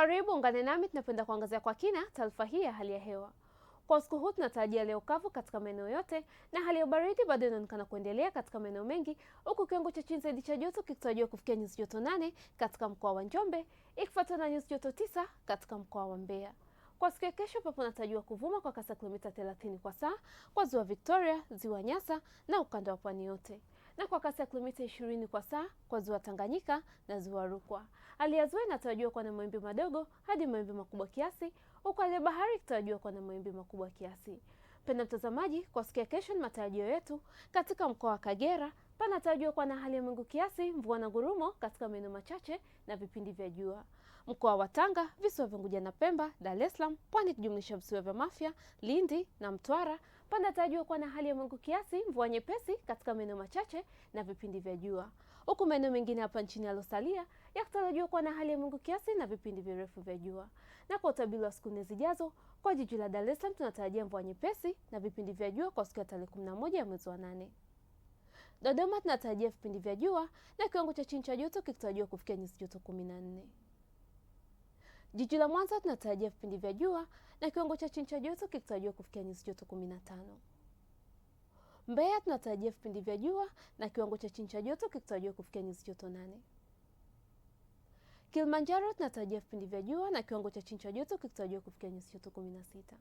Karibu ungane nami tunapenda kuangazia kwa kina taarifa hii ya hali ya hewa. Kwa usiku huu tunatarajia leo kavu katika maeneo yote na hali ya baridi bado inaonekana kuendelea katika maeneo mengi, huku kiwango cha chini zaidi cha joto kikitarajiwa kufikia nyuzi joto 8 katika mkoa wa Njombe, ikifuatana na nyuzi joto 9 katika mkoa wa Mbeya. Kwa siku ya kesho pepo inatarajiwa kuvuma kwa kasi ya kilomita 30 kwa saa kwa ziwa Victoria, ziwa Nyasa na ukanda wa pwani yote, na kwa kasi ya kilomita 20 kwa saa kwa ziwa Tanganyika na ziwa Rukwa. Hali ya ziwa inatarajiwa kuwa na mawimbi madogo hadi mawimbi makubwa kiasi, huku hali ya bahari ikitarajiwa kuwa na mawimbi makubwa kiasi. Mpendwa mtazamaji, kwa siku ya kesho ni matarajio yetu katika mkoa wa Kagera panatarajiwa kuwa na hali ya mawingu kiasi, mvua na ngurumo katika maeneo machache na vipindi vya jua. Mkoa wa Tanga, visiwa vya Unguja na Pemba, Dar es Salaam, Pwani kijumlisha visiwa vya Mafia, Lindi na Mtwara panatarajiwa kuwa na hali ya mawingu kiasi, mvua nyepesi katika maeneo machache na vipindi vya jua. Huku maeneo mengine hapa nchini yalosalia yakitarajiwa kuwa na hali ya mawingu kiasi na vipindi virefu vya jua. Na kwa utabiri wa siku nne zijazo, kwa jiji la Dar es Salaam tunatarajia mvua nyepesi na vipindi vya jua kwa siku ya tarehe 11 ya mwezi wa 8. Dodoma tunatarajia vipindi vya jua na kiwango cha chini cha joto kikitarajiwa kufikia nyuzi joto 14. Jiji la Mwanza tunatarajia vipindi vya jua na kiwango cha chini cha joto kikitarajiwa kufikia nyuzi joto 15. Mbeya tunatarajia vipindi vya jua na kiwango cha chini cha joto kikitarajiwa kufikia nyuzi joto 8. Kilimanjaro tunatarajia vipindi vya jua na kiwango cha chini cha joto kikitarajiwa kufikia nyuzi joto 16.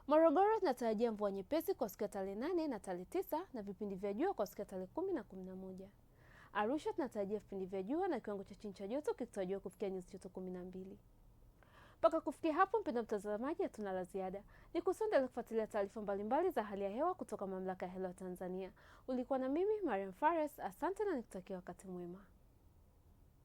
Morogoro tunatarajia mvua nyepesi kwa siku ya tarehe 8 na tarehe 9 na vipindi vya jua kwa siku ya tarehe 10 na 11. Arusha tunatarajia vipindi vya jua na kiwango cha chini cha joto kikitarajiwa kufikia nyuzi joto 12. Mpaka kufikia hapo, mpendwa mtazamaji, hatuna la ziada. Ni kuendelea kufuatilia taarifa mbalimbali za hali ya hewa kutoka Mamlaka ya Hewa Tanzania. Ulikuwa na mimi Mariam Fares, asante na nikutakia wakati mwema.